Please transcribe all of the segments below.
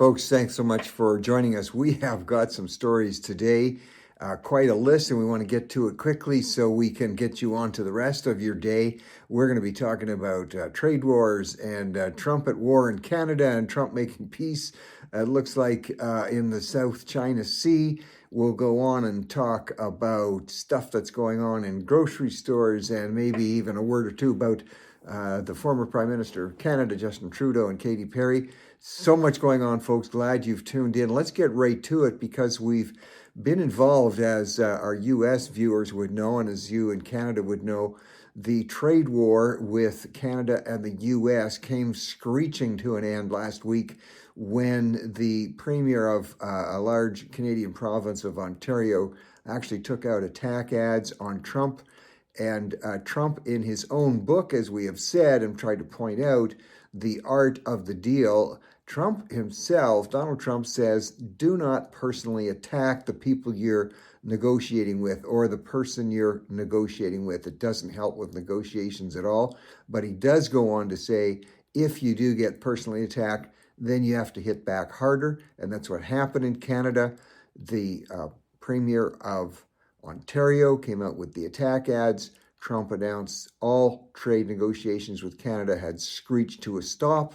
Folks, thanks so much for joining us. We have got some stories today, quite a list, and we want to get to it quickly so we can get you on to the rest of your day. We're going to be talking about trade wars and Trump at war in Canada and Trump making peace. It looks like in the South China Sea. We'll go on and talk about stuff that's going on in grocery stores and maybe even a word or two about the former Prime Minister of Canada, Justin Trudeau, and Katy Perry. So much going on, folks. Glad you've tuned in. Let's get right to it because we've been involved, as our U.S. viewers would know, and as you in Canada would know. The trade war with Canada and the U.S. came screeching to an end last week when the premier of a large Canadian province of Ontario actually took out attack ads on Trump. And Trump, in his own book, as we have said and tried to point out, The Art of the Deal, Trump himself, Donald Trump, says, do not personally attack the people you're negotiating with or the person you're negotiating with. It doesn't help with negotiations at all. But he does go on to say, if you do get personally attacked, then you have to hit back harder. And that's what happened in Canada. The premier of Ontario came out with the attack ads. Trump announced all trade negotiations with Canada had screeched to a stop.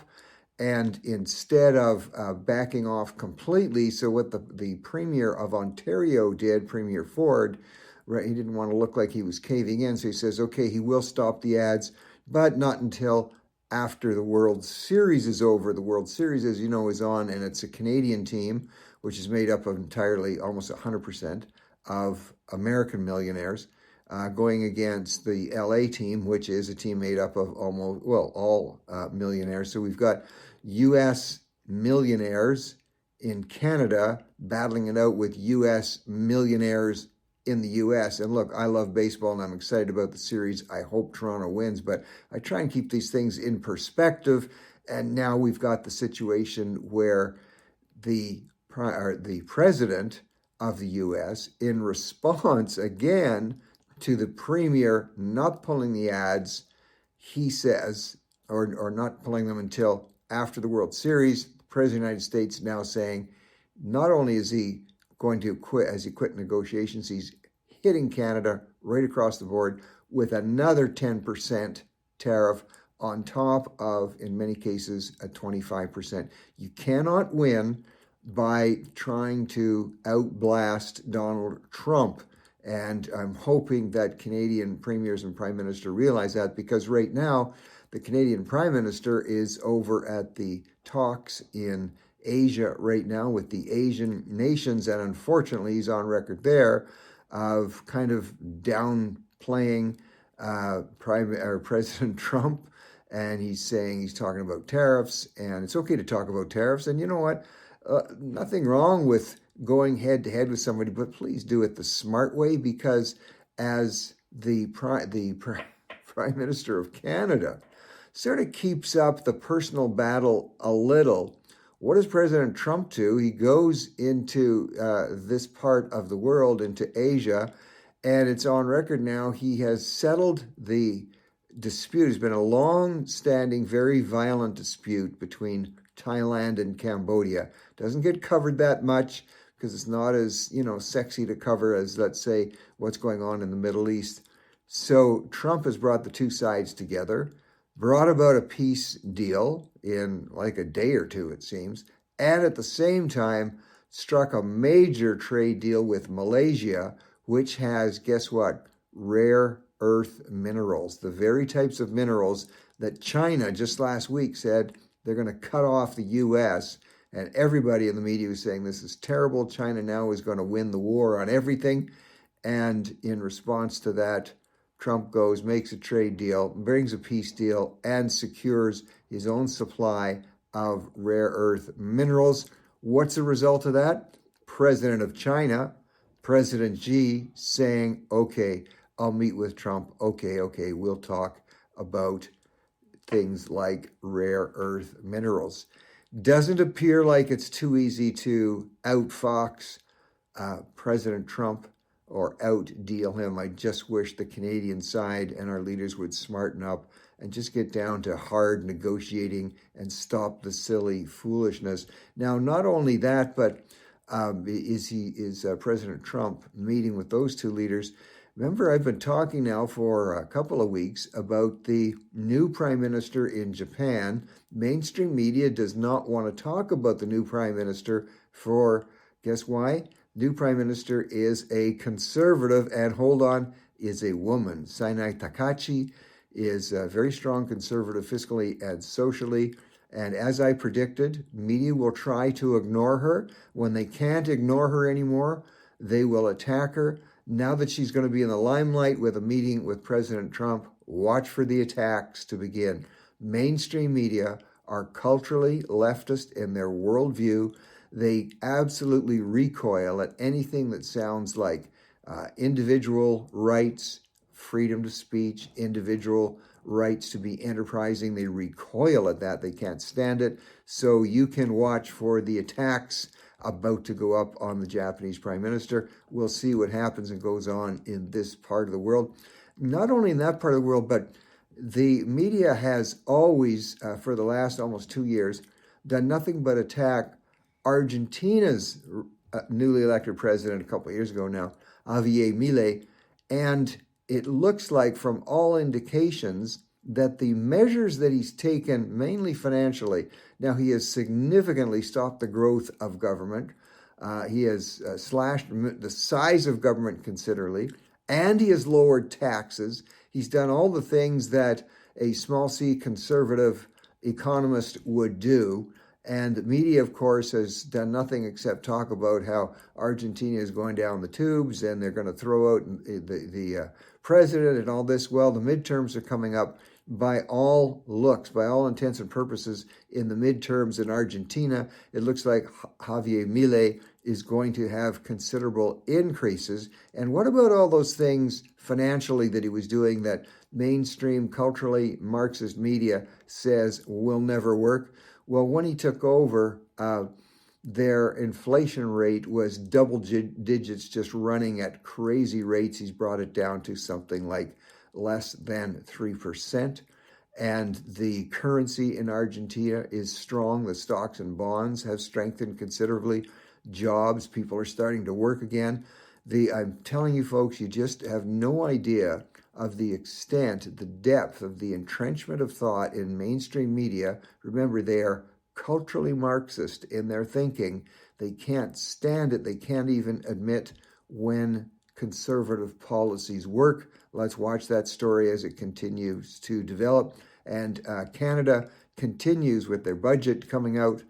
And instead of backing off completely, so what the Premier of Ontario did, Premier Ford, right, he didn't want to look like he was caving in, so he says, okay, he will stop the ads, but not until after the World Series is over. The World Series, as you know, is on, and it's a Canadian team, which is made up of entirely, almost 100% of American millionaires, going against the LA team, which is a team made up of almost, well, all millionaires. So we've got U.S. millionaires in Canada battling it out with U.S. millionaires in the U.S. And look, I love baseball and I'm excited about the series. I hope Toronto wins, but I try and keep these things in perspective. And now we've got the situation where the president of the U.S., in response again to the premier not pulling the ads, he says, or not pulling them until after the World Series, the President of the United States now saying not only is he going to quit, as he quit negotiations, he's hitting Canada right across the board with another 10% tariff on top of, in many cases, a 25%. You cannot win by trying to outblast Donald Trump. And I'm hoping that Canadian premiers and prime minister realize that, because right now the Canadian prime minister is over at the talks in Asia right now with the Asian nations. And unfortunately, he's on record there of kind of downplaying President Trump. And he's saying he's talking about tariffs, and it's okay to talk about tariffs. And you know what? Nothing wrong with going head to head with somebody, but please do it the smart way, because as the Prime Minister of Canada sort of keeps up the personal battle a little, what does President Trump do? He goes into this part of the world, into Asia, and it's on record now he has settled the dispute. It's been a long-standing, very violent dispute between Thailand and Cambodia. Doesn't get covered that much because it's not as, sexy to cover as, let's say, what's going on in the Middle East. So Trump has brought the two sides together, brought about a peace deal in like a day or two, it seems, and at the same time struck a major trade deal with Malaysia, which has, guess what, rare earth minerals, the very types of minerals that China just last week said they're going to cut off the U.S., and everybody in the media was saying this is terrible. China now is going to win the war on everything. And in response to that, Trump goes, makes a trade deal, brings a peace deal, and secures his own supply of rare earth minerals. What's the result of that? President of China, President Xi, saying, okay, I'll meet with Trump. Okay, we'll talk about things like rare earth minerals. Doesn't appear like it's too easy to outfox President Trump or outdeal him. I just wish the Canadian side and our leaders would smarten up and just get down to hard negotiating and stop the silly foolishness. Now, not only that, but is President Trump meeting with those two leaders. Remember, I've been talking now for a couple of weeks about the new prime minister in Japan. Mainstream media does not want to talk about the new prime minister for, guess why? New prime minister is a conservative, and hold on, is a woman. Sanai Takachi is a very strong conservative fiscally and socially. And as I predicted, media will try to ignore her. When they can't ignore her anymore, they will attack her. Now that she's going to be in the limelight with a meeting with President Trump, watch for the attacks to begin. Mainstream media are culturally leftist in their worldview. They absolutely recoil at anything that sounds like individual rights, freedom to speech, individual rights to be enterprising. They recoil at that. They can't stand it. So you can watch for the attacks about to go up on the Japanese prime minister. We'll see what happens and goes on in this part of the world. Not only in that part of the world, but the media has always, for the last almost 2 years, done nothing but attack Argentina's newly elected president a couple of years ago now, Javier Milei, and it looks like from all indications that the measures that he's taken, mainly financially, now he has significantly stopped the growth of government. He has slashed the size of government considerably, and he has lowered taxes. He's done all the things that a small c conservative economist would do. And the media, of course, has done nothing except talk about how Argentina is going down the tubes and they're going to throw out the president and all this. Well, the midterms are coming up. By all looks, by all intents and purposes, in the midterms in Argentina, it looks like Javier Milei is going to have considerable increases. And what about all those things financially that he was doing that mainstream, culturally Marxist media says will never work? Well, when he took over, their inflation rate was double digits, just running at crazy rates. He's brought it down to something like less than 3%. And the currency in Argentina is strong. The stocks and bonds have strengthened considerably. Jobs, people are starting to work again. I'm telling you folks, you just have no idea of the extent, the depth of the entrenchment of thought in mainstream media. Remember, they are culturally Marxist in their thinking. They can't stand it. They can't even admit when conservative policies work. Let's watch that story as it continues to develop. And Canada continues with their budget coming out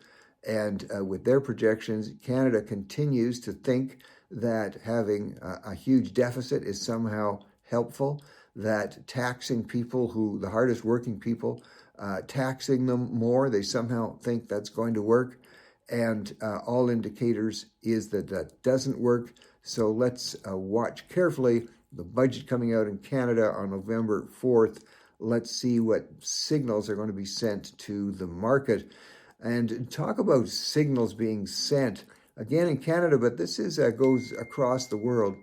and with their projections. Canada continues to think that having a huge deficit is somehow helpful, that taxing people the hardest working people, taxing them more, they somehow think that's going to work. And all indicators is that that doesn't work. So let's watch carefully the budget coming out in Canada on November 4th. Let's see what signals are going to be sent to the market. And talk about signals being sent, again in Canada, but this goes across the world.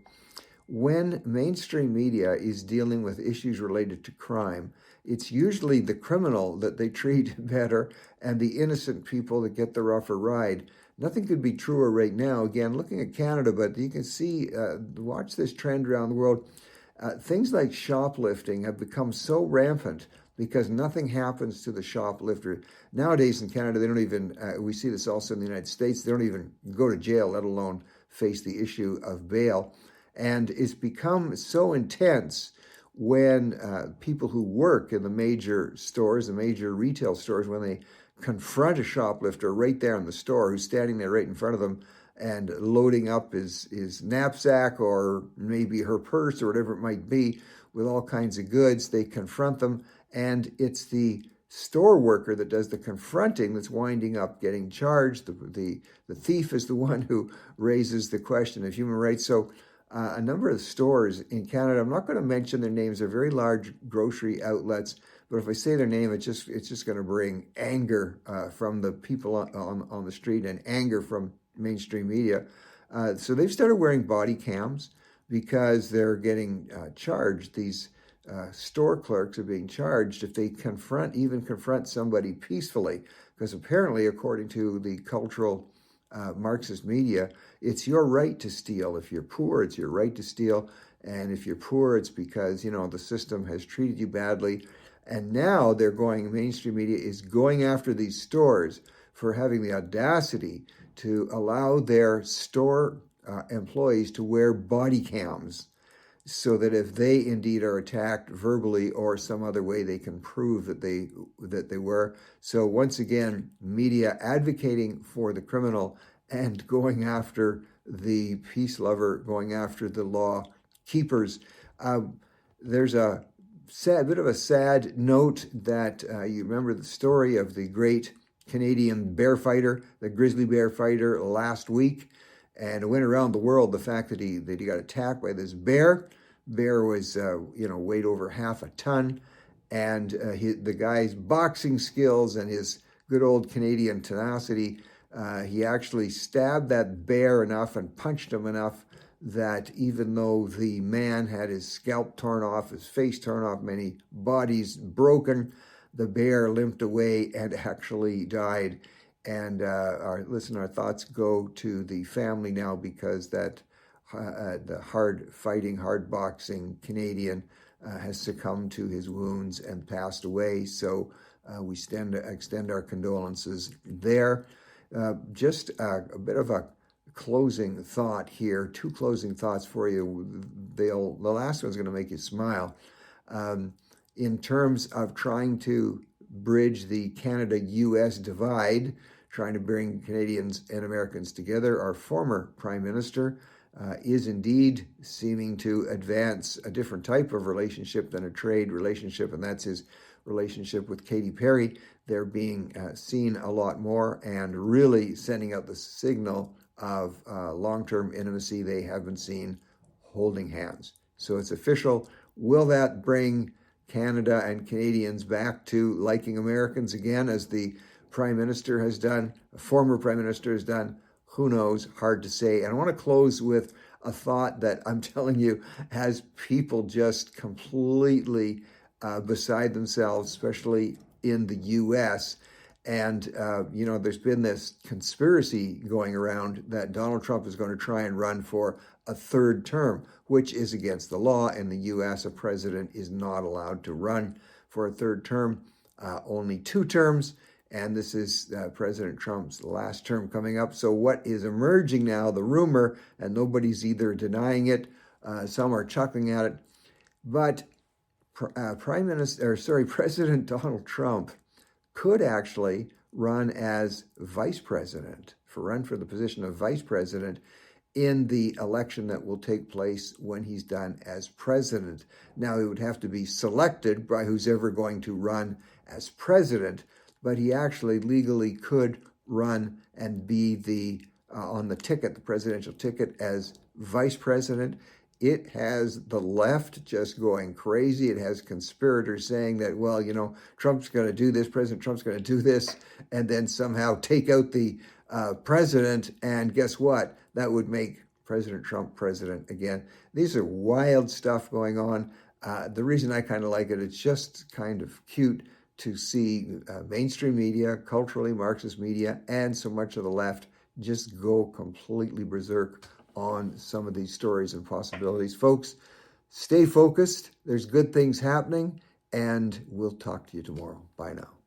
When mainstream media is dealing with issues related to crime, it's usually the criminal that they treat better and the innocent people that get the rougher ride. Nothing could be truer right now. Again, looking at Canada, but you can see, watch this trend around the world. Things like shoplifting have become so rampant because nothing happens to the shoplifter. Nowadays in Canada, they don't even, we see this also in the United States, they don't even go to jail, let alone face the issue of bail. And it's become so intense when people who work in the major stores, the major retail stores, when they confront a shoplifter right there in the store who's standing there right in front of them and loading up his knapsack or maybe her purse or whatever it might be with all kinds of goods, they confront them, and it's the store worker that does the confronting that's winding up getting charged. The thief is the one who raises the question of human rights. So a number of stores in Canada, I'm not going to mention their names, they're very large grocery outlets, but if I say their name, it's just going to bring anger from the people on the street and anger from mainstream media. So they've started wearing body cams because they're getting charged. These store clerks are being charged if they even confront somebody peacefully, because apparently, according to the cultural Marxist media, it's your right to steal. If you're poor, it's your right to steal. And if you're poor, it's because, the system has treated you badly. And now mainstream media is going after these stores for having the audacity to allow their store employees to wear body cams, so that if they indeed are attacked verbally or some other way, they can prove that they were. So once again, media advocating for the criminal and going after the peace lover, going after the law keepers. There's a bit of a sad note that you remember the story of the great Canadian bear fighter, the grizzly bear fighter, last week. And it went around the world, the fact that he got attacked by this bear. Bear was, weighed over half a ton. And the guy's boxing skills and his good old Canadian tenacity, he actually stabbed that bear enough and punched him enough that even though the man had his scalp torn off, his face torn off, many bodies broken, the bear limped away and actually died. And our thoughts go to the family now, because that the hard boxing Canadian has succumbed to his wounds and passed away. So we extend our condolences there. Just a bit of a closing thought here. Two closing thoughts for you. The last one's going to make you smile. In terms of trying to bridge the Canada-U.S. divide, trying to bring Canadians and Americans together, our former Prime Minister is indeed seeming to advance a different type of relationship than a trade relationship, and that's his relationship with Katy Perry. They're being seen a lot more and really sending out the signal of long-term intimacy. They have been seen holding hands. So it's official. Will that bring Canada and Canadians back to liking Americans again, as the Prime Minister has done, a former Prime Minister has done? Who knows? Hard to say. And I want to close with a thought that I'm telling you has people just completely beside themselves, especially in the U.S. And, there's been this conspiracy going around that Donald Trump is going to try and run for a third term, which is against the law. In the U.S., a president is not allowed to run for a third term, only 2 terms. And this is President Trump's last term coming up. So what is emerging now, the rumor, and nobody's either denying it, some are chuckling at it, but President Donald Trump could actually run as vice president, run for the position of vice president in the election that will take place when he's done as president. Now, he would have to be selected by who's ever going to run as president, but he actually legally could run and be on the ticket, the presidential ticket, as vice president. It has the left just going crazy. It has conspirators saying that, well, Trump's going to do this, President Trump's going to do this, and then somehow take out the president. And guess what? That would make President Trump president again. These are wild stuff going on. The reason I kind of like it, it's just kind of cute to see mainstream media, culturally Marxist media, and so much of the left just go completely berserk on some of these stories and possibilities. Folks, stay focused. There's good things happening, and we'll talk to you tomorrow. Bye now.